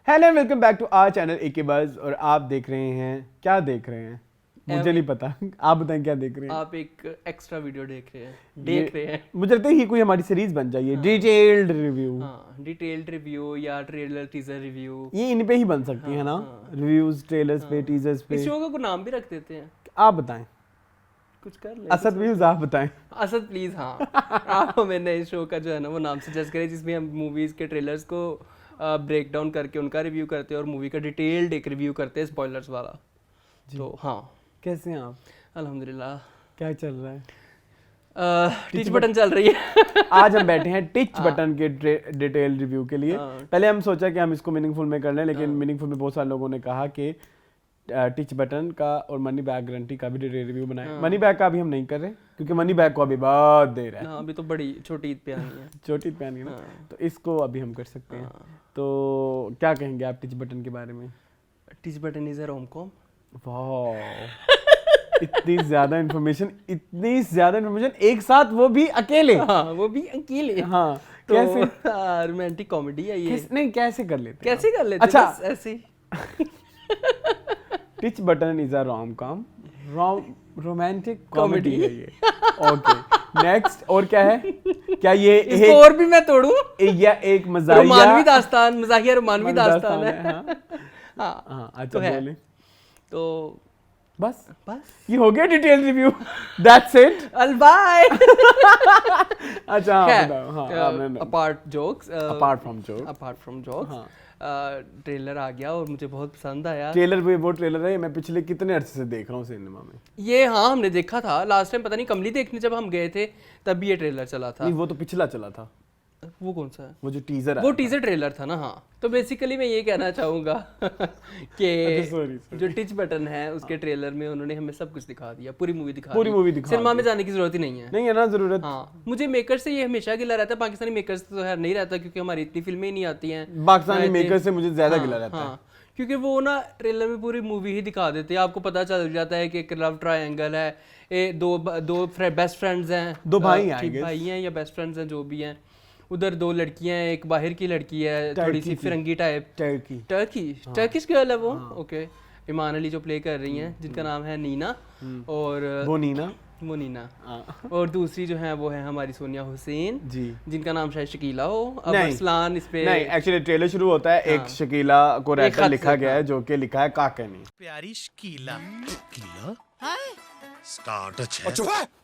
Hello welcome back to our channel AK Buzz. और आप देख रहे हैं, क्या देख रहे हैं मुझे नहीं पता, आप बताएं क्या देख रहे हैं। आप एक एक्स्ट्रा वीडियो देख रहे हैं मुझे लगता है ये कोई हमारी सीरीज बन जाइए, डिटेल्ड रिव्यू। हाँ, डिटेल्ड रिव्यू या ट्रेलर टीजर रिव्यू, ये इन पे ही बन सकती है ना, रिव्यूज ट्रेलर्स पे, टीजर्स पे। इस शो का कोई नाम भी रख देते हैं, आप बताएं, कुछ कर ले। असद व्यूज आप बताएं। असद प्लीज, हाँ आप हमें नए शो का जो है ना वो नाम सजेस्ट करें जिसमें हम मूवीज के ट्रेलर्स को ब्रेक डाउन करके उनका रिव्यू करते हैं और मूवी का डिटेल्ड एक रिव्यू करते हैं स्पॉयलर्स वाला। तो हाँ, कैसे हैं आप? अल्हम्दुलिल्लाह। क्या चल रहा है? टिच बटन चल रही है। आज हम बैठे हैं टिच बटन के डिटेल रिव्यू के लिए। पहले हम सोचा कि हम इसको मीनिंगफुल में कर लें, लेकिन मीनिंगफुल में बहुत सारे लोगों ने कहा कि टिच बटन का और मनी बैग गारंटी का भी डिटेल रिव्यू बनाए। मनी बैग का अभी हम नहीं कर रहे क्योंकि मनी बैग को अभी बहुत देर है। अभी तो बड़ी छोटी ईद पे आनी है। छोटी ईद पे आनी है ना, तो इसको अभी हम कर सकते हैं। तो क्या कहेंगे आप टिच बटन के बारे में? Teach button is a rom-com. वाह, इतनी ज्यादा इन्फॉर्मेशन एक साथ, वो भी अकेले। हाँ, वो भी अकेले। हाँ, तो कैसे? रोमांटिक कॉमेडी है ये। नहीं, कैसे कर लेते? कैसे कर लेते? अच्छा, बस ऐसे teach button is a rom-com, romantic comedy है ये। Okay, next. और क्या है? क्या ये इसको और भी मैं तोड़ूं? या एक मजाहिया रोमानवी दास्तान है। हाँ हाँ, अच्छा तो है। बोले। तो बस बस ये हो गया डिटेल रिव्यू, दैट्स इट। अलबाय। अच्छा हाँ, बताओ। हाँ, अपार्ट फ्रॉम जोक्स हाँ, ट्रेलर आ गया और मुझे बहुत पसंद आया। ट्रेलर वो ट्रेलर है, मैं पिछले कितने अरसे से देख रहा हूँ सिनेमा में ये। हाँ, हमने देखा था लास्ट टाइम, पता नहीं कमली देखने जब हम गए थे तब भी ये ट्रेलर चला था। नहीं, वो तो पिछला चला था। वो कौन सा है? वो जो टीजर वो टीजर ट्रेलर था ना। हाँ, तो बेसिकली मैं ये कहना चाहूंगा कि जो टिच बटन है उसके ट्रेलर में उन्होंने हमें सब कुछ दिखा दिया, पूरी मूवी दिखा दी। सिनेमा में जाने की जरूरत ही नहीं है ना जरूरत। हाँ, मुझे मेकर से ये हमेशा गिला रहता है, पाकिस्तानी मेकर से तो खैर नहीं रहता क्योंकि हमारी इतनी फिल्में ही नहीं आती हैं। पाकिस्तानी मेकर से मुझे ज्यादा गिला रहता है, क्योंकि वो ना ट्रेलर में पूरी मूवी ही दिखा देते हैं। आपको पता चल जाता है कि एक लव ट्रायंगल है, दो बेस्ट फ्रेंड्स हैं, दो भाई हैं या बेस्ट फ्रेंड्स हैं, जो भी हैं। उधर दो लड़कियां हैं, एक बाहर की लड़की है थोड़ी सी फिरंगी टाइप, टर्किश गर्ल है वो। ओके, ईमान अली जो प्ले कर रही हैं, जिनका नाम है नीना, और वो नीना और दूसरी जो है वो है हमारी सोनिया हुसैन जी, जिनका नाम शायद शकीला हो। अब अरसलान इस पे नहीं, एक्चुअली ट्रेलर शुरू होता है एक शकीला को रहता लिखा गया है, जो कि लिखा है काके ने। प्यारी शकीला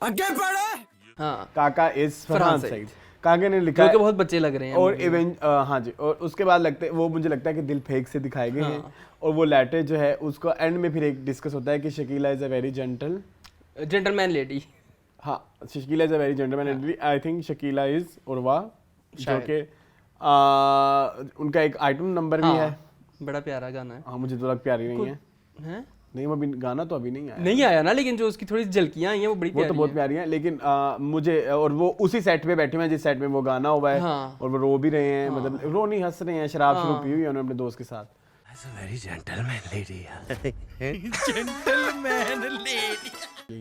आगे बढ़े। हाँ, काका इज फरहान सईद, काके ने लिखा है, जो कि बहुत बच्चे लग रहे हैं। और हाँ जी, और उसके बाद लगते वो मुझे लगता है कि दिल फेक से दिखाए गए हैं। और वो लेटर जो है उसको एंड में फिर एक डिस्कस होता है कि Shakila is a very gentleman lady. हाँ, Shakila is a very gentleman lady. I think Shakila is Urwa, जो कि उनका एक आइटम नंबर भी है। बड़ा प्यारा गाना है। हाँ, मुझे तो लग प्यारी नहीं है। नहीं, वो गाना तो अभी नहीं आया ना, लेकिन जो उसकी थोड़ी झलकियां आई हैं वो बड़ी प्यारी हैं। वो तो बहुत प्यारी हैं, लेकिन मुझे, और वो उसी सेट पे बैठे हुए हैं जिस सेट में वो गाना हुआ है। और वो रो भी रहे हैं, मतलब रो नहीं, हंस रहे हैं, शराब शुरू पी हुई है उन्होंने अपने दोस्त के साथ।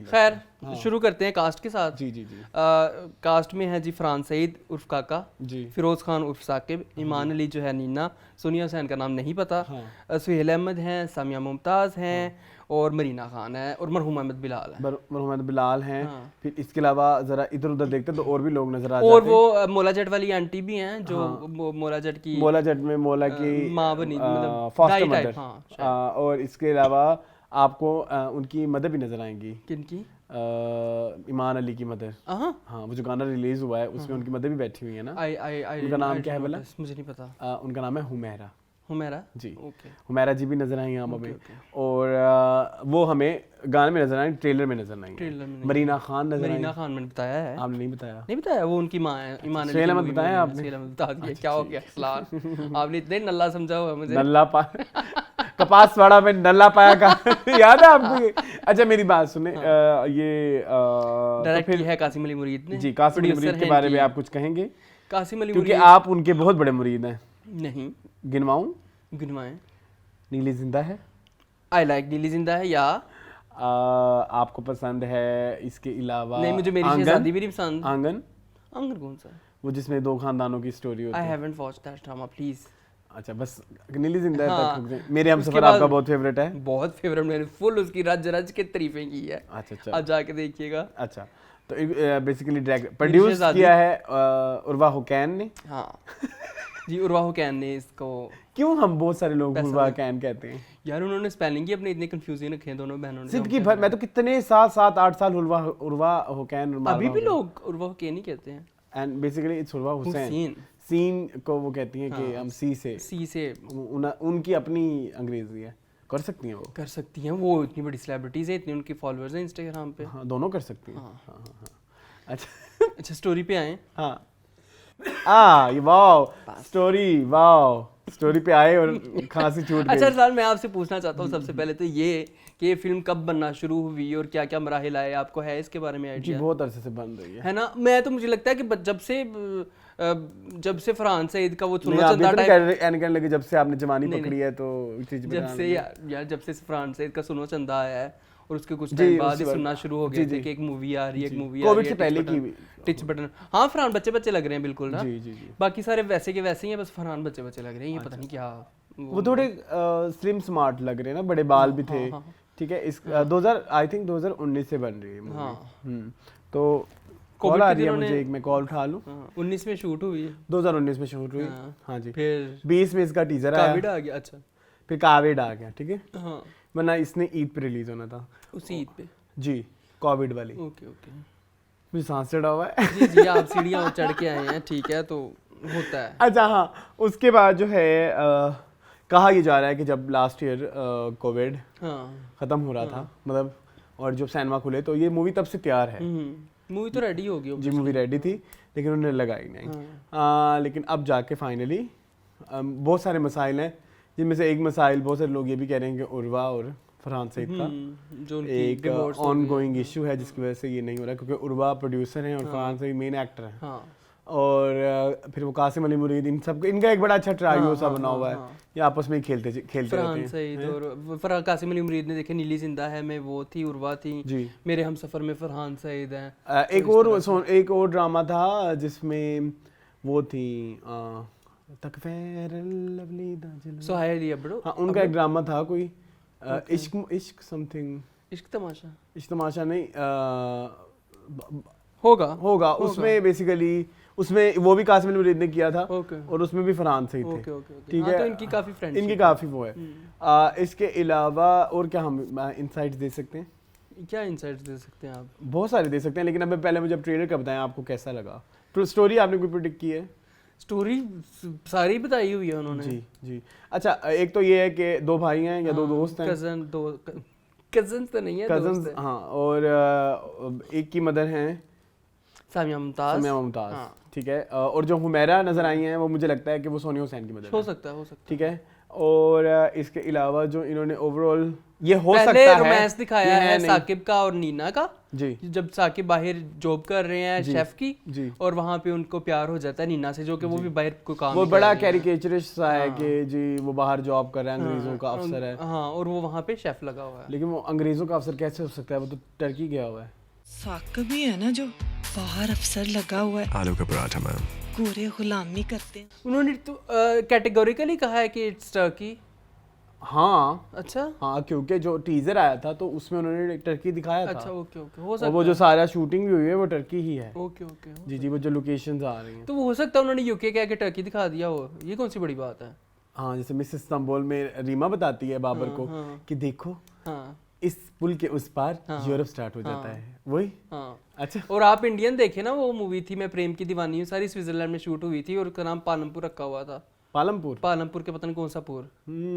खैर, शुरू करते हैं कास्ट के साथ। जी। कास्ट में है जी फरहान सईद उर्फ काका जी, फिरोज खान उर्फ साकिब, ईमान अली जो है नीना, सोनिया हुसैन का नाम नहीं पता, सुहेल अहमद हैं, सामिया मुमताज हैं, और मरीना खान है, और मरहूम अहमद बिलाल हैं। फिर इसके अलावा जरा इधर उधर देखते तो और भी लोग नजर आ जाते हैं। और वो मोला जट वाली आंटी भी हैं, जो मोला जट में मोला की माँ बनी, मतलब फॉस्टर मदर। और इसके अलावा आपको उनकी मदर भी नजर आएंगी। किनकी? ईमान अली की मदर। हाँ, वो जो गाना रिलीज हुआ है उसमें उनकी मदर भी बैठी हुई है ना। उनका नाम क्या है बोला? मुझे नहीं पता। उनका नाम है हुमैरा जी। हुमैरा जी भी नजर आई यहाँ हमें। और वो हमें गाने में नजर आए, ट्रेलर में नजर आई। मरीना खान मैंने बताया है, आपने नहीं बताया? वो उनकी माँ है, ईमान अली। बताया आपने? बता दिया। क्या हो गया सलार, आपने इतने नल्ला समझा हुआ मुझे। नल्ला कपास वाड़ा में नल्ला पाया का याद है आपको? अच्छा, मेरी बात सुने, ये डायरेक्ट की है कासिम अली मुरीद ने जी। कासिम अली मुरीद के बारे में आप कुछ कहेंगे? कासिम अली क्योंकि आप उनके बहुत बड़े मुरीद हैं। नहीं, गिनवाएं। नीली जिंदा है, आई लाइक नीली जिंदा है। या आपको पसंद है? इसके अलावा नहीं, मुझे मेरी शहजादी भी नहीं पसंद। आंगन कौन सा है? वो जिसमें दो खानदानों की स्टोरी होती है। I haven't watched that drama, please. अच्छा बस नीली जिंदा तक मेरे हमसफर आपका बहुत फेवरेट है। बहुत फेवरेट, मैंने फुल उसकी रज रज के तारीफें की है। अच्छा आप जाके देखिएगा। अच्छा तो बेसिकली प्रोड्यूस किया है उर्वा हुसैन ने। हाँ जी, उर्वा हुसैन ने इसको। क्यों हम बहुत सारे लोग उर्वा हुसैन कहते हैं यार? उन्होंने स्पेलिंग ही अपने इतने कंफ्यूजिंग रखे हैं दोनों बहनों ने। जिंदगी भर मैं तो कितने 7-8 साल उर्वा हुसैन अभी भी लोग उर्वा हुसैन ही कहते हैं। And basically it's Urwa Hussain. Scene को वो कहती हैं कि हम सी से उनकी अपनी अंग्रेजी है। कर सकती हैं वो? कर सकती हैं, वो इतनी बड़ी सेलिब्रिटीज है, इतनी उनके फॉलोअर्स हैं इंस्टाग्राम पे। हाँ दोनों कर सकती हैं। हाँ। अच्छा स्टोरी पे आए। हाँ ये वाओ स्टोरी पे आए और खांसी छूट गई। अच्छा सर, मैं आपसे पूछना चाहता हूँ सबसे पहले तो ये कि ये फिल्म कब बनना शुरू हुई और क्या क्या मराहिल आए, आपको है इसके बारे में आइडिया? जी बहुत अरसे से बन रही है ना। मैं तो मुझे लगता है कि जब से फरहान सईद का वो सुन्नो चंदा टाइप लगे, जब से आपने जवानी पकड़ी है तो जब से फरहान सईद का सुन्नो चंदा आया है और उसके कुछ टाइम बाद ही सुनना शुरू हो गया था कि एक मूवी आ रही है, एक मूवी कोविड से पहले की टिच बटन। हाँ फरहान बच्चे लग रहे हैं बिल्कुल ना। बाकी सारे वैसे के वैसे ही हैं, बस फरहान बच्चे लग रहे हैं। ये पता नहीं क्या वो थोड़े स्लिम स्मार्ट लग रहे हैं ना, बड़े बाल भी थे। ठीक है, इस 2019 से बन रही है। तो कॉल आ रही है मुझे, एक मैं कॉल उठा लूं। 19 में शूट हुई है, 2019 में शूट हुई। हाँ जी, फिर 20 में इसका टीजर आया, काविड आ गया। अच्छा फिर काविड आ गया। ठीक है, हाँ वरना इसने ईद पे रिलीज होना था। उसी ईद पे जी, कोविड वाली। ओके मुझे सांस चढ़ा हुआ है। जी आप सीढ़ियाँ चढ़ के आए हैं, ठीक है, तो होता है। अच्छा हाँ, उसके बाद जो है कहा यह जा रहा है कि जब लास्ट ईयर कोविड खत्म हो रहा था, मतलब और जब सिनेमा खुले तो ये मूवी तब से तैयार है। मूवी तो रेडी हो गई जी, मूवी रेडी थी लेकिन उन्होंने लगाई नहीं। लेकिन अब जाके फाइनली बहुत सारे मसाइल हैं, जिनमें से एक मसाइल बहुत सारे लोग ये भी कह रहे हैं कि उर्वा और फरहान सईद का जो एक ऑन गोइंग इशू है, जिसकी वजह से ये नहीं हो रहा, क्योंकि उर्वा प्रोड्यूसर हैं और फरहान सईद मेन एक्टर हैं। और फिर वो कासिम अली मुरीद, इन सब इनका एक बड़ा अच्छा ट्राइयो सा बना हुआ है, ये आपस में ही खेलते रहते हैं। और कासिम अली मुरीद ने देखे नीली जिंदा है में वो थी, उर्वा थी जी, मेरे हमसफर में फरहान सईद हैं। एक और ड्रामा था जिसमें वो थी सोहाइली अब्रो। हाँ, उनका एक ड्रामा था कोई इश्क समथिंग, इश्क तमाशा नहीं होगा। उसमें बेसिकली उसमें वो भी कासिम अली मुरीद ने किया था और उसमें भी फरहान सईद थे। ठीक है, तो इनकी काफी फ्रेंडशिप, इनकी काफी वो है। इसके अलावा और क्या हम इनसाइट्स दे सकते हैं? क्या इनसाइट्स दे सकते हैं आप? बहुत सारे दे सकते हैं, लेकिन अब पहले मुझे ट्रेलर का बताएं आपको कैसा लगा। तो स्टोरी आपने कोई प्रेडिक्ट की है? स्टोरी सारी बताई हुई है उन्होंने। जी। अच्छा, एक तो ये है कि दो भाई हैं या दो दोस्त हैं, कजन तो नहीं है, कजन्स। हाँ, और एक की मदर हैं सामिया मुमताज। ठीक है, और जो हुमैरा नजर आई हैं वो मुझे लगता है कि वो सोनिया हुसैन की मदर हो सकता है। ठीक है, और इसके अलावा जो इन्होंने ओवरऑल ये हो सकता है रोमांस दिखाया है साकिब का और नीना का जी, जब साकिब बाहर जॉब कर रहे हैं शेफ की जी, और वहाँ पे उनको प्यार हो जाता है नीना से, जो कि वो भी बाहर को काम, वो बड़ा कैरिकेचरिस्ट सा है कि जी वो बाहर जॉब कर रहा है, अंग्रेजों का अफसर है। हाँ, और वो वहाँ पे शेफ लगा हुआ है। लेकिन वो अंग्रेजों का अफसर कैसे हो सकता है, वो तो टर्की गया हुआ है। साकिब ही है ना जो बाहर अफसर लगा हुआ है। आलू का पराठा मैम, पूरे गुलामी करते हैं। उन्होंने तो कैटेगोरिकली कहा है कि इट्स टर्की। हाँ अच्छा, हाँ, क्योंकि जो टीजर आया था तो उसमें उन्होंने टर्की दिखाया था। अच्छा, ओके हो सकता है। वो जो सारा शूटिंग भी हुई है वो टर्की ही है। ओके जी, वो जो लोकेशंस आ रही हैं, तो वो हो सकता है उन्होंने यूके कह के टर्की दिखा दिया हो। ये कौन सी बड़ी बात है? हाँ, जैसे मिसेस इस्तांबुल में रीमा बताती है बाबर को कि देखो इस पुल के उस पार यूरोप स्टार्ट हो जाता है, वही। अच्छा, और आप इंडियन देखे ना, वो मूवी थी मैं प्रेम की दीवानी हूँ, सारी स्विट्जरलैंड में शूट हुई थी और उसका नाम पालमपुर रखा हुआ था। पालमपुर के पता नहीं कौन सा पुर।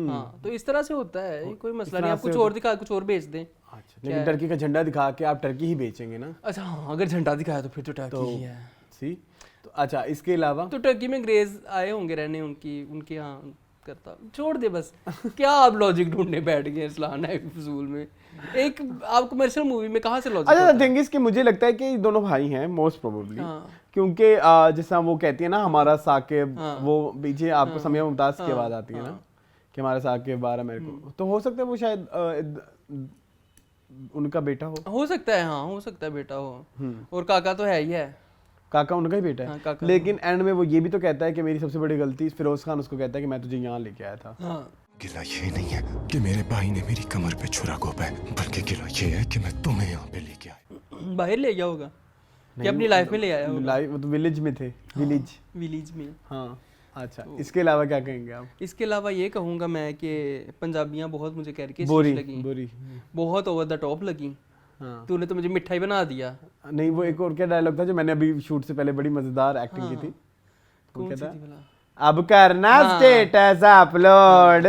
हाँ, तो इस तरह से होता है, कोई मसला नहीं। आप कुछ और दिखा, कुछ और बेच दें। अच्छा, लेकिन टर्की का झंडा दिखा के आप टर्की ही बेचेंगे ना? अच्छा हाँ, अगर झंडा दिखाया तो फिर तो टर्की ही है। सी तो अच्छा, इसके अलावा तो टर्की में अंग्रेज आए होंगे रहने, उनके यहाँ करता। छोड़ दे बस। क्या आप लॉजिक ढूंढने बैठ गए इस्लान है फजूल में। एक आप कमर्शियल मूवी में कहाँ से लॉजिक? अच्छा, थिंग इज कि मुझे लगता है कि दोनों भाई हैं मोस्ट प्रोबेबली, क्योंकि जैसा वो कहती है ना हमारा साकिब, वो पीछे आपको सामिया मुमताज की आवाज आती है ना कि हमारा साकिब 12 मेरे को, तो हो सकता है वो शायद उनका बेटा हो सकता है। हाँ, हो सकता है बेटा हो। और काका तो है ही है। काका उनका ही बेटा है। लेकिन एंड में वो ये भी तो कहता है कि मेरी सबसे बड़ी गलती, फिरोज खान उसको कहता है कि मैं तुझे यहाँ लेके आया था। गिला ये नहीं है कि मेरे भाई ने मेरी कमर पे छुरा घोंपा है, बल्कि गिला ये है कि मैं तुम्हें यहाँ पे लेके आया। बाहर ले गया होगा कि अपनी लाइफ में ले आया होगा? लाइफ तो विलेज में थे। विलेज में। हाँ अच्छा, इसके अलावा क्या कहेंगे आप? इसके अलावा ये कहूँगा मैं कि पंजाबियाँ बहुत मुझे करके बोरी बहुत ओवर द टॉप लगी। हाँ। तूने तो मुझे मिठाई बना दिया। नहीं, वो एक और क्या डायलॉग था जो मैंने अभी शूट से पहले बड़ी मजेदार एक्टिंग की थी। कौन सी थी भला? अब करना स्टेटस अपलोड,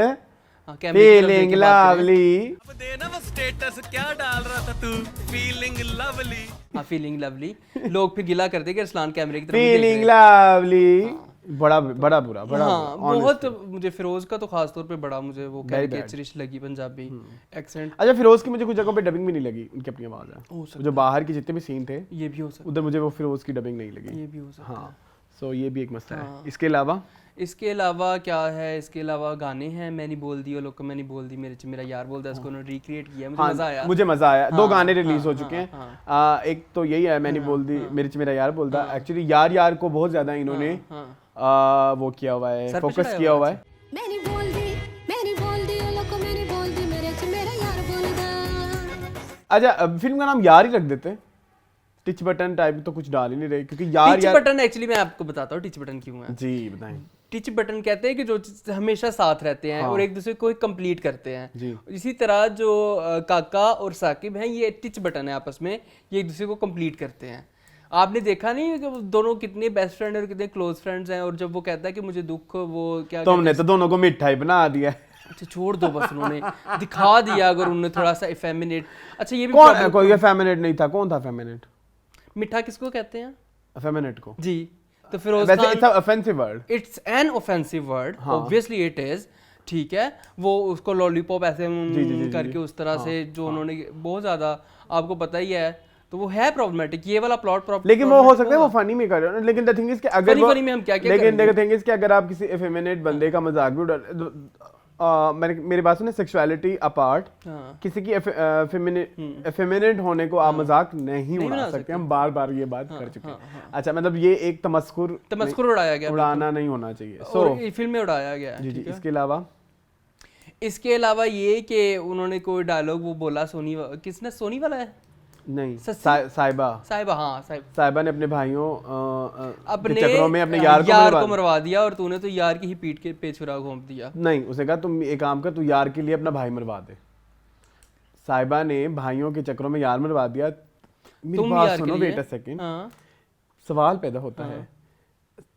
फीलिंग लवली। अब देना वो स्टेटस क्या डाल रहा था तू, फीलिंग लवली। हाँ फीलिंग लवली। लोग फिर गिला करते कि अरसलान कैमरे की तरफ फीलिंग लवली। बड़ा बुरा हाँ, बहुत मुझे फिरोज का तो खास तौर पे बड़ा मुझे वो कैरेक्टरिश लगी पंजाबी एक्सेंट। अच्छा, फिरोज की मुझे कुछ जगहों पे डबिंग भी नहीं लगी, उनकी अपनी आवाज है। जो बाहर के जितने भी सीन थे ये भी हो सकता, उधर मुझे वो फिरोज की डबिंग नहीं लगी। ये भी हो सकता। हाँ, सो ये भी एक मसला है। इसके अलावा क्या है? इसके अलावा गाने हैं। मैं नहीं बोल दी, लोग मैंने बोल दी, मेरा यार बोलता है, इसको उन्होंने रिक्रिएट किया, मुझे मजा आया। 2 गाने रिलीज हो चुके हैं। एक तो यही है, मैंने बोल दी, मेरा यार बोलता। एक्चुअली यार को बहुत ज्यादा इन्होंने वो किया हुआ है, फोकस किया हुआ है। अच्छा, फिल्म का नाम यार ही रख देते, टिच बटन टाइप तो कुछ डाल ही नहीं रहे, क्योंकि टिच बटन एक्चुअली मैं आपको बताता हूँ टिच बटन क्यों है। जी बताएं। टिच बटन कहते हैं कि जो हमेशा साथ रहते हैं और एक दूसरे को कंप्लीट करते हैं। इसी तरह जो काका और साकिब हैं, ये टिच बटन है, आपस में ये एक दूसरे को कंप्लीट करते हैं। आपने देखा नहीं कि दोनों कितने बेस्ट फ्रेंड और कितने क्लोज फ्रेंड्स हैं, और जब वो कहता है कि मुझे दुख, वो क्या तुमने तो दोनों को मिठाई बना दिया। अच्छा छोड़ दो बस, उन्होंने दिखा दिया। अगर उन्होंने थोड़ा सा इफेमिनेट, अच्छा ये भी कोई इफेमिनेट नहीं था। कौन था इफेमिनेट? मिठा किसको कहते हैं? इफेमिनेट को जी। तो Firoz Khan, it's an offensive word, it's an offensive word, obviously it is. ठीक है, वो उसको लॉलीपॉप ऐसे करके उस तरह से जो उन्होंने बहुत ज्यादा, आपको पता ही है, तो वो है प्रॉब्लमेटिक। ये वाला प्लॉट प्रॉब्लम, लेकिन वो हो सकता है वो फनी में कर रहे हो। लेकिन द थिंग इज कि अगर फनी में हम क्या लेकिन द थिंग इज कि अगर आप किसी इफेमिनेट बंदे का मजाक भी उड़ा, मेरी बात सुने, सेक्सुअलिटी अपार्ट, किसी की एफेमिनेट होने को आप मजाक नहीं उड़ा सकते। हम बार ये बात कर चुके हैं। अच्छा, मतलब ये एक तमस्कुर उड़ाया गया, उड़ाना नहीं होना चाहिए। सो फिल्म में उड़ाया गया। जी। इसके अलावा ये कि उन्होंने कोई डायलॉग वो बोला, किसने, सोनी वाला है नहीं, साहिबा ने अपने भाइयों अपने चक्रों में अपने यार को मरवा दिया, और तूने तो यार की ही पीठ के पे छुरा घोंप दिया। नहीं, उसने कहा तुम एक काम कर, तू यार के लिए अपना भाई मरवा दे। साहिबा ने भाइयों के चक्रों में यार मरवा दिया। मेरी बात सुनो, वेट अ सेकंड। सवाल पैदा होता है,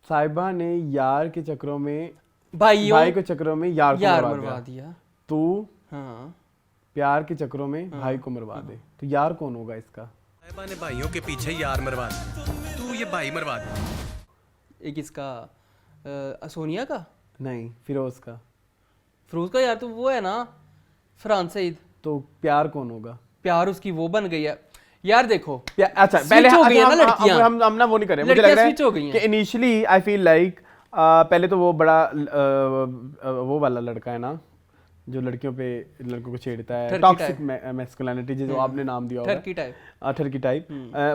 साहिबा ने यार के चक्रों में भाई के चक्रों में यार को मरवा दिया, तू प्यार के चक्रों में भाई को मरवा दे, तो यार कौन होगा इसका? साहिबा ने भाइयों के पीछे यार मरवा दे, तू ये भाई मरवा दे। एक इसका सोनिया का नहीं, फिरोज का यार तो वो है ना, फरहान सईद। तो प्यार कौन होगा? प्यार उसकी वो बन गई है यार। देखो अच्छा, पहले हम ना वो नहीं कर रहे, मुझे लग रहा है कि इनिशियली आई फील लाइक पहले तो वो बड़ा वो वाला लड़का है ना, जो लड़कों को छेड़ता है, टॉक्सिक मैस्कुलिनिटी, जो आपने नाम दिया होगा, ठरकी टाइप।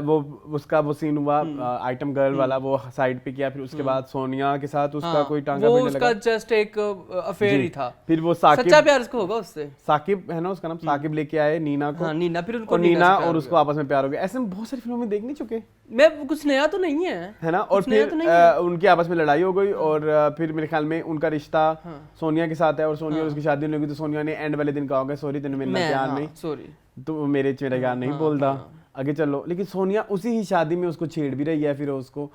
वो उसका वो सीन हुआ आइटम गर्ल वाला, वो साइड पे किया। फिर उसके बाद सोनिया के साथ उसका कोई टांगा भिड़ने लगा, वो उसका जस्ट एक अफेयर ही था। फिर वो साकिब, सच्चा प्यार उसको होगा उससे, साकिब है ना उसका नाम, साकिब लेके आए नीना को। नीना, फिर उनको नीना और उसको आपस में प्यार हो गया। ऐसे में बहुत सारी फिल्मों में देख नहीं चुके, मैं कुछ नया तो नहीं है ना। और फिर उनकी आपस में लड़ाई हो गई, और फिर मेरे ख्याल में उनका रिश्ता सोनिया के साथ है, और सोनिया और उसकी शादी होगी, तो सोनिया ने एंड वाले दिन कहा होगा सॉरी तेरे मेरा प्यार नहीं, सॉरी तो मेरा यार नहीं बोलता, आगे चलो। लेकिन सोनिया उसी ही शादी में उसको छेड़ भी रही है, फिर उसको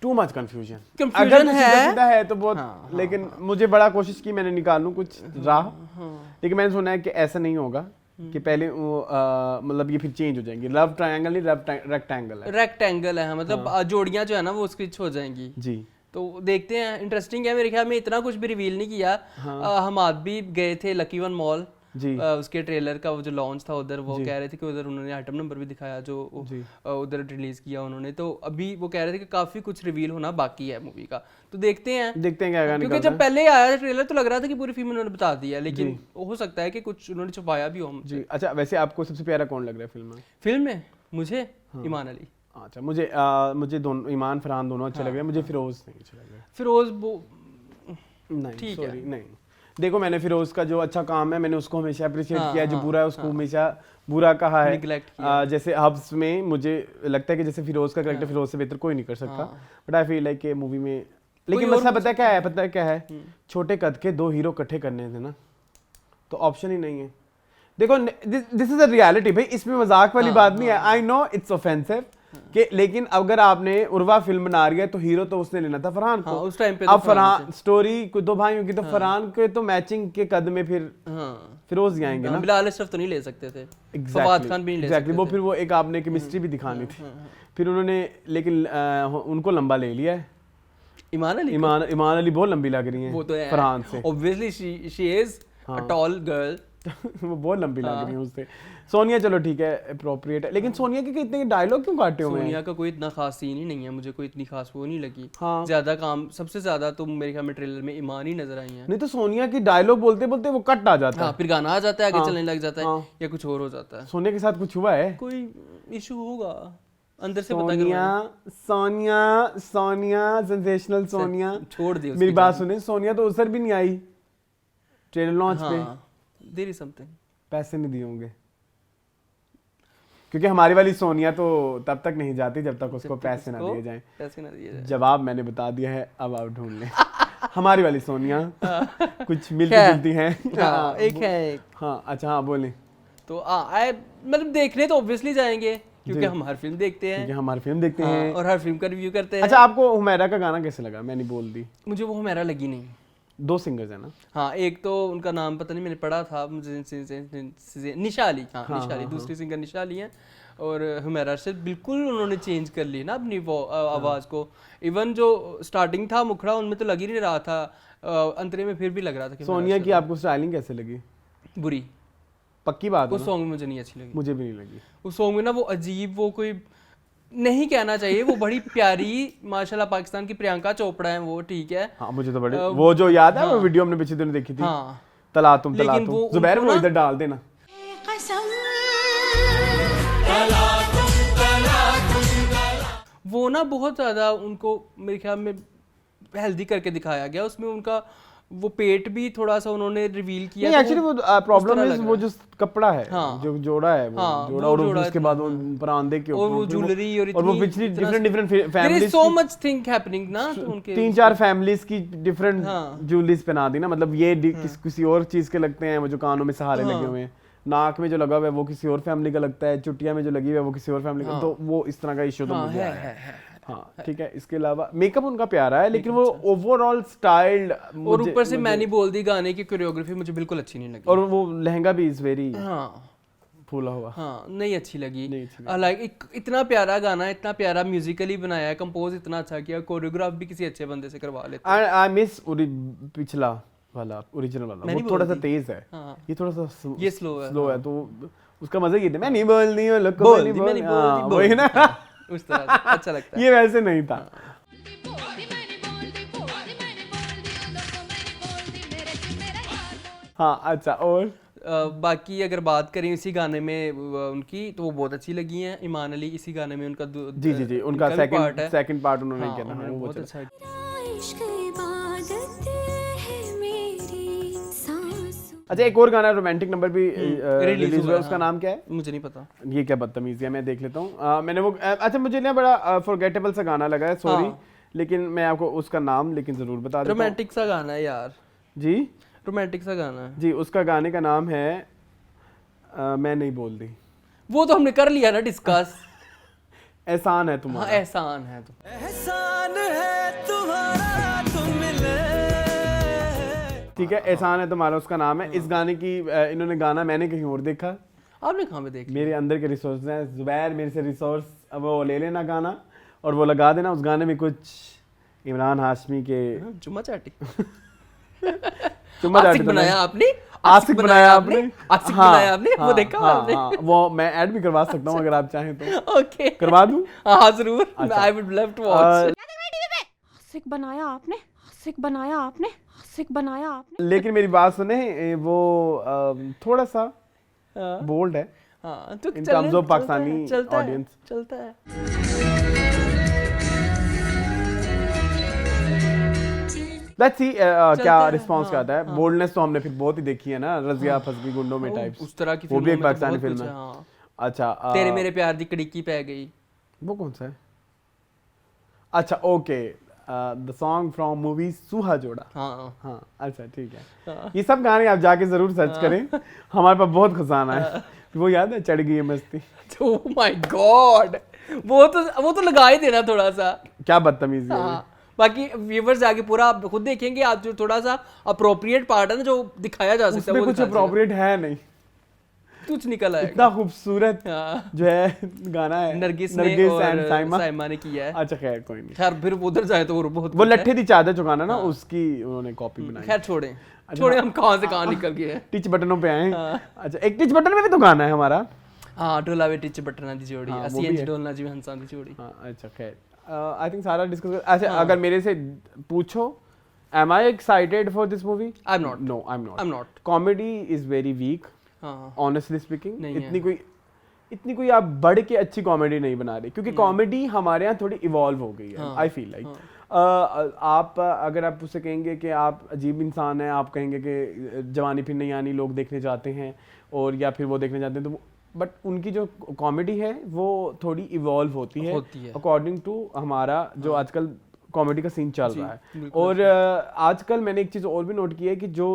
टू मच कंफ्यूजन है तो बहुत। लेकिन मुझे बड़ा कोशिश की मैंने निकालूं कुछ राह, लेकिन मैंने सुना है कि ऐसा नहीं होगा कि पहले वो मतलब ये फिर चेंज हो जाएंगे। लव ट्रायंगल नहीं, लव रेक्टेंगल है, मतलब जोड़ियां जो है ना वो स्विच हो जाएंगी जी। तो देखते हैं, इंटरेस्टिंग है। मेरे ख्याल में इतना कुछ भी रिवील नहीं किया। हम आज भी गए थे लकी वन मॉल जी, उसके ट्रेलर का वो जो लॉन्च था उधर, वो कह रहे थे कि उधर उन्होंने आइटम नंबर भी दिखाया जो उधर रिलीज किया उन्होंने। तो अभी वो कह रहे थे कि काफी कुछ रिवील होना बाकी है मूवी का, तो देखते हैं क्या निकलता है। क्योंकि जब पहले आया था ट्रेलर तो लग रहा था कि पूरी फिल्म उन्होंने बता दी है, लेकिन हो सकता है कि कुछ उन्होंने छुपाया भी हो जी। अच्छा, वैसे आपको सबसे प्यारा कौन लग रहा है फिल्म में? मुझे ईमान अली। अच्छा, मुझे दोनों ईमान फरहान दोनों अच्छे लग रहे हैं, मुझे फिरोज नहीं अच्छे लग रहे। फिरोज नहीं, सॉरी नहीं। देखो मैंने फिरोज का जो अच्छा काम है मैंने उसको हमेशा अप्रिशिएट किया है, जो बुरा है उसको हमेशा बुरा कहा है। जैसे हब्स में मुझे लगता है कि जैसे फिरोज का कैरेक्टर फिरोज से बेहतर कोई नहीं कर सकता, but I feel like movie में, लेकिन मसला पता है क्या है, छोटे कद के 2 हीरो इकट्ठे करने थे ना, तो ऑप्शन ही नहीं है। देखो दिस इज अ रियलिटी भाई, इसमें मजाक वाली बात नहीं है। आई नो इट्स ऑफेंसिव कि, लेकिन अगर आपने उर्वा फिल्म बना रही है तो हीरो तो उसने लेना था फरहान को। उस टाइम पे अब फरहान स्टोरी कोई 2 भाइयों की, तो फरहान के तो मैचिंग के कद में फिर फिरोज ही आएंगे ना। बिलाल अशरफ तो नहीं ले सकते थे, फवाद खान भी नहीं ले सकते थे। वो फिर वो एक आपने केमिस्ट्री भी दिखानी थी, फिर उन्होंने लेकिन उनको लंबा ले लिया है। ईमान अली बहुत लंबी लग रही है फरहान से, obviously she is a tall girl. वो बहुत लंबी लग रही है उससे। सोनिया चलो ठीक है अप्रोप्रिएट है, लेकिन सोनिया के इतने डायलॉग क्यों काटे हुए हैं? सोनिया का कोई इतना खास सीन ही नहीं है, मुझे कोई इतनी खास वो नहीं लगी। ज्यादा काम सबसे ज्यादा तो मेरे ख्याल में ट्रेलर में ईमान ही नजर आई है। नहीं तो सोनिया की डायलॉग बोलते बोलते वो कट आ जाता है, फिर गाना आ जाता है, आगे चलने लग जाता है या कुछ और हो जाता है। सोनिया के साथ कुछ हुआ है? कोई इशू होगा अंदर से, पता सोनिया सेंसेशनल सोनिया छोड़ दी। मेरी बात सुने, सोनिया तो उसर भी नहीं आई ट्रेलर लॉन्च पे, देयर इज समथिंग, पैसे नहीं दिए होंगे, क्योंकि हमारी वाली सोनिया तो तब तक नहीं जाती जब तक उसको पैसे ना दिए जाएं। जवाब मैंने बता दिया है, अब आप ढूंढ लें। हमारी वाली सोनिया कुछ मिलती जुलती हैं। एक है हाँ अच्छा हाँ बोलें। तो मतलब देखने तो ऑब्वियसली जाएंगे क्योंकि हम हर फिल्म देखते हैं, और हर फिल्म का रिव्यू करते हैं। अच्छा आपको हुमैरा का गाना कैसे लगा? मैंने बोल दी, मुझे वो हुमैरा लगी नहीं। 2 सिंगर्स है ना? हाँ, एक तो उनका नाम पता नहीं, मैंने पढ़ा था, मुझे निशा अली, निशा अली दूसरी सिंगर निशा अली हैं, और हुमैरा से बिल्कुल उन्होंने चेंज कर ली ना अपनी वो आवाज़ को। इवन जो स्टार्टिंग था मुखड़ा उनमें तो लग ही नहीं रहा था, अंतरे में फिर भी लग रहा था कि सोनिया की आपको स्टाइलिंग कैसे लगी? बुरी, पक्की बात है। उस सॉन्ग में मुझे नहीं अच्छी लगी। मुझे भी नहीं लगी उस सॉन्ग में ना, वो अजीब, वो कोई नहीं कहना चाहिए, वो बड़ी प्यारी माशाल्लाह पाकिस्तान की प्रियंका चोपड़ा है वो, ठीक है। हाँ मुझे तो बड़ी वो जो याद है, वो वीडियो हमने पिछले दिनों देखी थी, तला तुम जुबैर वो इधर डाल देना। वो ना बहुत ज्यादा उनको मेरे ख्याल में हेल्दी करके दिखाया गया, उसमें उनका वो पेट भी थोड़ा सा उन्होंने रिवील किया। नहीं एक्चुअली वो प्रॉब्लम है वो जो कपड़ा है, जो जोड़ा है वो जोड़ा, और उसके बाद वो परांदे के ऊपर और वो ज्वेलरी और वो पिछली different families, there is so much thing happening ना, तो उनके 3-4 फैमिलीज की डिफरेंट ज्वेलरीज पहना दी ना, मतलब ये किसी और चीज के लगते हैं, वो जो कानों में सहारे लगे हुए हैं, नाक में जो लगा हुआ है वो किसी और फैमिली का लगता है, चुटिया में जो लगी हुई है वो किसी और फैमिली का, तो वो इस तरह का इशू तो मुझे है। हाँ ठीक है, इसके अलावा मेकअप उनका प्यारा है, लेकिन वो ओवरऑल स्टाइल्ड, और ऊपर से मैंने बोल दी गाने की कोरियोग्राफी मुझे बिल्कुल अच्छी नहीं लगी, और वो लहंगा भी इज वेरी फूला हुआ, नहीं अच्छी लगी। लाइक इतना प्यारा गाना, इतना प्यारा म्यूजिकली बनाया है, कंपोज इतना अच्छा किया, कोरियोग्राफ भी किसी अच्छे बंदे से करवा लेते। आई मिस पिछला वाला ओरिजिनल वाला, वो थोड़ा सा तेज है, ये थोड़ा सा ये स्लो है, तो उसका मजा ये था, मैं नहीं बोलती हूँ लोग को नहीं बोल, वही ना उस तरह से अच्छा लगता है। ये वैसे नहीं था। हाँ अच्छा, और बाकी अगर बात करें इसी गाने में उनकी, तो वो बहुत अच्छी लगी हैं। ईमान अली इसी गाने में उनका जी उनका सेकंड पार्ट उन्होंने किया था, वो बहुत अच्छा। अच्छा एक और गाना रोमांटिक नंबर भी रिलीज हुआ, उसका नाम क्या है? मुझे नहीं पता। ये क्या बदतमीजी है, मैं देख लेता हूँ। मैंने वो अच्छा मुझे ना बड़ा फॉरगेटेबल सा गाना लगा है, सॉरी, लेकिन मैं आपको उसका नाम लेकिन जरूर बता देता हूँ। रोमांटिक सा गाना है यार जी, रोमांटिक सा गाना है जी, उसका गाने का नाम है मैं नहीं बोल दी। वो तो हमने कर लिया ना डिस्कस। एहसान है तुम्हारा, एहसान है तुम मिले, ठीक है, एहसान है तुम्हारा उसका नाम है। इस गाने की इन्होंने गाना मैंने कहीं और देखा। आपने कहाँ पे देखा? मेरे अंदर के रिसोर्स हैं, जुबैर मेरे से रिसोर्स अब वो ले लेना गाना और वो लगा देना। उस गाने में कुछ इमरान हाशमी के चुम्मा चाटी आशिक बनाया आपने, आशिक बनाया आपने, आशिक बनाया आपने, वो देखा आपने? वो मैं ऐड भी करवा सकता हूँ अगर आप चाहें तो। ओके करवा दूँ? हाँ जरूर, I would love to watch. Aashiq बनाया आपने, आशिक बनाया आपने, आशिक बनाया आपने। लेकिन मेरी बात सुने, वो थोड़ा सा बोल्ड है हाँ, तो in terms of Pakistani audience. चलता है। लेट्स सी क्या रिस्पांस क्या आता है। बोल्डनेस तो हमने फिर बहुत ही देखी है ना, रज़िया फसगी गुंडों में टाइप्स, उस तरह की वो भी एक फिल्मों में तो पाकिस्तानी बहुत फिल्म कुछ है। हाँ। अच्छा तेरे मेरे प्यार दी कड़िकी पै गई, वो कौन सा है? अच्छा okay, the song from movie Suha Joda. हाँ हाँ अच्छा ठीक है, ये सब गाने आप जाके जरूर सर्च करें, हमारे पास बहुत खजाना है। वो याद है चढ़ गई है मस्ती? ओह माय गॉड, वो तो लगा ही देना थोड़ा सा, क्या बदतमीजी है। हाँ। बाकी व्यूअर्स जाके पूरा आप खुद देखेंगे, आप जो थोड़ा सा अप्रोप्रिएट पार्ट है ना जो दिखाया जा सकता है उसमें वो कुछ अप्रोप्रिएट है नहीं, कुछ निकल आएगा। इतना खूबसूरत हाँ। जो है गाना है, नरगिस ने और and साइमा ने किया है। अच्छा खैर कोई नहीं, खैर फिर उधर जाए तो वो बहुत वो लट्ठे दी चादर जो गाना ना उसकी उन्होंने कॉपी बनाई। खैर छोड़े हम कहाँ से कहाँ निकल गए हैं। टिच बटनों पे आए। अच्छा एक टिच बटन में भी तो गाना है हमारा। हाँ ढोलावे टिच बटना दी जोड़ी, हाँ, असी इंच डोलना जी हंसा दी जोड़ी। हाँ अच्छा खैर आई थिंक सारा डिस्कस। अच्छा अगर मेरे से पूछो am I excited for this movie? I'm not. No, I'm not. I'm not. Comedy is very weak. हाँ Honestly speaking, नहीं इतनी कोई आप बढ़ के अच्छी कॉमेडी नहीं बना रहे, क्योंकि कॉमेडी हमारे यहाँ थोड़ी इवॉल्व हो गई है। आई फील लाइक आप अगर आप उससे कहेंगे कि आप अजीब इंसान हैं, आप कहेंगे कि जवानी फिर नहीं आनी लोग देखने जाते हैं और या फिर वो देखने जाते हैं, तो बट उनकी जो कॉमेडी है वो थोड़ी इवॉल्व होती है अकॉर्डिंग टू हमारा जो आजकल कॉमेडी का सीन चल रहा है। और आजकल मैंने एक चीज़ और भी नोट की है कि जो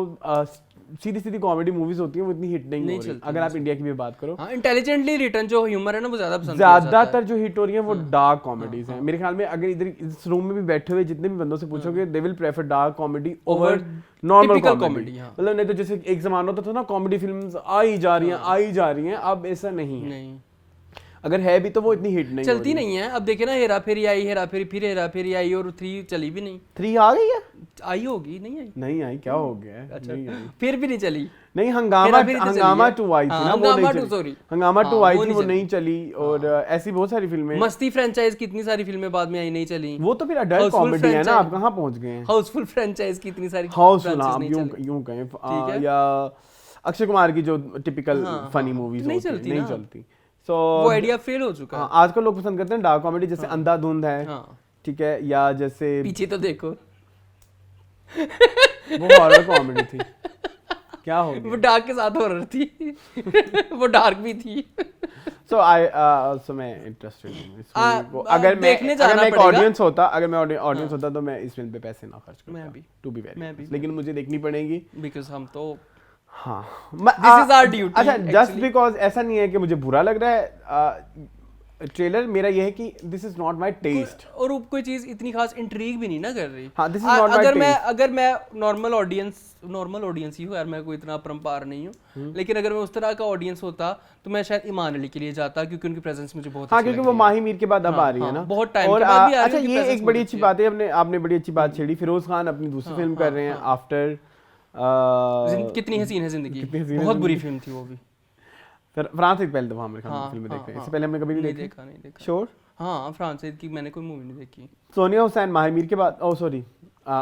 सीधी सीधी कॉमेडी मूवीज होती हैं वो इतनी हिट नहीं हो रही। अगर आप इंडिया की भी बात करो, इंटेलिजेंटली रिटन जो ह्यूमर है ना वो ज्यादा पसंद ज्यादातर जो हिट हो रही है वो डार्क कॉमेडीज हैं। मेरे ख्याल में अगर इधर इस रूम में भी बैठे हुए जितने भी बंदों से पूछोगे they will prefer dark comedy over normal comedy. मतलब नहीं तो जैसे एक जमाना होता था ना कॉमेडी फिल्म्स आई जा रही हैं, अब ऐसा नहीं है। अगर है भी तो वो इतनी हिट नहीं चलती नहीं है। अब देखे ना हेरा फेरी आई, हेरा फेरी फिर हेरा फेरी आई और 3 चली भी नहीं। 3 आ गई है? आई होगी, नहीं आई क्या हो गया? अच्छा फिर भी नहीं चली। नहीं हंगामा 2 आई थी ना, वो नहीं चली। हंगामा 2 आई थी, वो नहीं चली। और ऐसी बहुत सारी फिल्में, मस्ती फ्रेंचाइज की इतनी सारी फिल्में बाद में आई नहीं चली। वो तो फिर अडल्ट कॉमेडी है ना, आप कहाँ पहुंच गए हैं? हाउसफुल फ्रेंचाइज की इतनी सारी हाउसफुल आप यूं कहें, या अक्षय कुमार की जो टिपिकल फनी मूवीज नहीं चलती। वो आइडिया फेल हो चुका है। आजकल लोग पसंद करते हैं डार्क कॉमेडी, जैसे अंधाधुंध है, ठीक है, या जैसे पीछे तो देखो वो हॉरर कॉमेडी थी। क्या हो गया? वो डार्क के साथ हॉरर थी वो डार्क भी थी। सो मैं इंटरेस्टेड हूं। अगर मैं एक ऑडियंस होता तो मैं इस फिल्म पे पैसे ना खर्च करता, टू बी वेरी, लेकिन मुझे देखनी पड़ेगी बिकॉज़ हम तो हाँ दिस इज आवर ड्यूटी। अच्छा जस्ट बिकॉज ऐसा नहीं है कि मुझे बुरा लग रहा है ट्रेलर, मेरा ये है कि this is not my taste, और कोई चीज इतनी खास इंट्रीग भी नहीं ना कर रही। हाँ, this is not my taste. अगर मैं नॉर्मल ऑडियंस ही हूँ यार, मैं कोई इतना अपरंपार नहीं हूँ, लेकिन अगर मैं उस तरह का ऑडियंस होता तो मैं शायद ईमान अली के लिए जाता, क्योंकि उनकी प्रेजेंस मुझे बहुत हाँ, क्योंकि वो माही मीर के बाद अब आ रही है ना, बहुत टाइम के बाद भी आ रही है। अच्छा ये एक बड़ी अच्छी बात है, आपने बड़ी अच्छी बात छेड़ी, फिरोज खान अपनी दूसरी फिल्म कर रहे हैं आफ्टर कितनी हसीन है जिंदगी, बहुत बुरी फिल्म थी वो भी। फ्रांस एक पहले दफा मेरे ख्याल फिल्म देखते हैं, इससे पहले हमने कभी नहीं देखा। श्योर? हाँ फ्रांस की मैंने कोई मूवी नहीं देखी। सोनिया हुसैन माही मीर के बाद,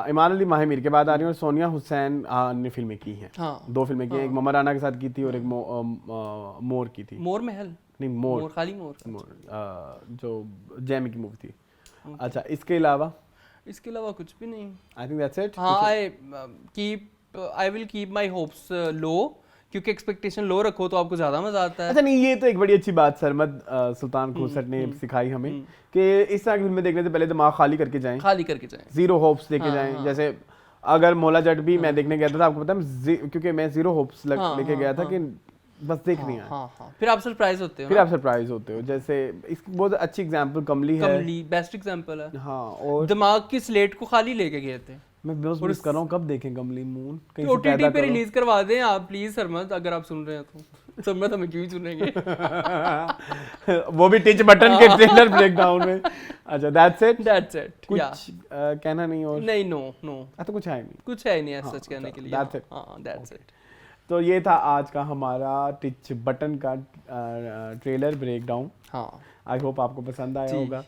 ईमान अली माही मीर के बाद आ रही है, और सोनिया हुसैन ने फिल्में की हैं। 2 फिल्में की हैं, एक ममा राना के साथ की थी और एक मोर की थी। मोर महल नहीं, मोर खाली मोर जो जैमी की मूवी थी। अच्छा इसके अलावा कुछ भी नहीं। I think that's it. हाँ I will keep my hopes low, क्योंकि एक्सपेक्टेशन लो रखो तो आपको ज्यादा मजा आता है। अच्छा नहीं, ये तो एक बड़ी अच्छी बात सरमद सुल्तान खोसट ने सिखाई हमें कि इस तरह की फिल्में देखने से पहले दिमाग खाली करके जाएं, जीरो होप्स लेके जाएं। जैसे अगर मोला जट भी मैं देखने गया था, आपको पता है, क्योंकि मैं जीरो होप्स लेके गया था कि बस देखनी है। फिर आप सरप्राइज होते हो। जैसे इसकी बहुत अच्छी एग्जांपल कमली बेस्ट एग्जांपल है। हाँ, और दिमाग की स्लेट को खाली लेके गए थे। मैं बस मिस कर रहा हूँ, कब देखें कमली मून, कहीं ओटीटी पे रिलीज करवा दें आप प्लीज सरमद, अगर आप सुन रहे हैं तो। सरमद हमें क्यों सुनेंगे वो भी टिच बटन के ट्रेलर ब्रेकडाउन में। अच्छा दैट्स इट। कुछ कहना नहीं? और नहीं, नो तो कुछ है नहीं ऐसा सच कहने के लिए। That's it. तो ये था आज का हमारा टिच बटन का ट्रेलर ब्रेकडाउन। आई होप आपको पसंद आया होगा।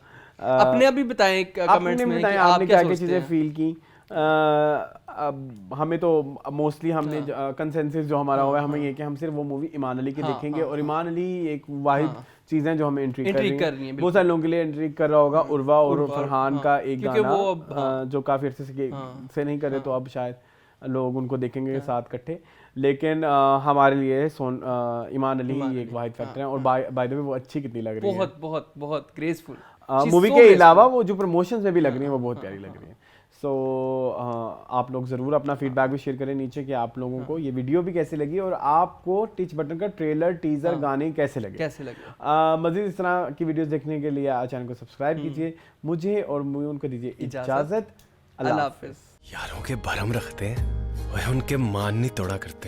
अपने अभी बताएं कमेंट्स में कि आपने क्या क्या चीजें फील की। अब हमें तो मोस्टली हमने कंसेंसस जो हमारा हुआ है हमें ये कि हम सिर्फ वो मूवी ईमान अली की देखेंगे और ईमान अली एक वाहिद चीज़ है जो हमें इंट्रीग कर रही है। बहुत सारे लोगों के लिए इंट्रीग कर रहा होगा उर्वा और फरहान का एक गाना जो काफ़ी अर्से से नहीं करे तो अब शायद लोग उनको देखेंगे साथ इकट्ठे, लेकिन हमारे लिए ईमान अली ही एक वाहिद फैक्टर है। और बाय द वे वो अच्छी कितनी लग रही है, बहुत बहुत बहुत ग्रेसफुल मूवी के अलावा वो जो प्रमोशंस में भी लग रही है वो बहुत प्यारी लग रही है। सो आप लोग ज़रूर अपना फीडबैक भी शेयर करें नीचे कि आप लोगों को ये वीडियो भी कैसी लगी और आपको टिच बटन का ट्रेलर टीजर गाने कैसे लगे। मज़ीद इस तरह की वीडियोस देखने के लिए चैनल को सब्सक्राइब कीजिए। मुझे और मुयून को दीजिए इजाज़त। अल्लाह हाफ़िज़। यारों के भरम रखते हैं वह उनके मान नहीं तोड़ा करते।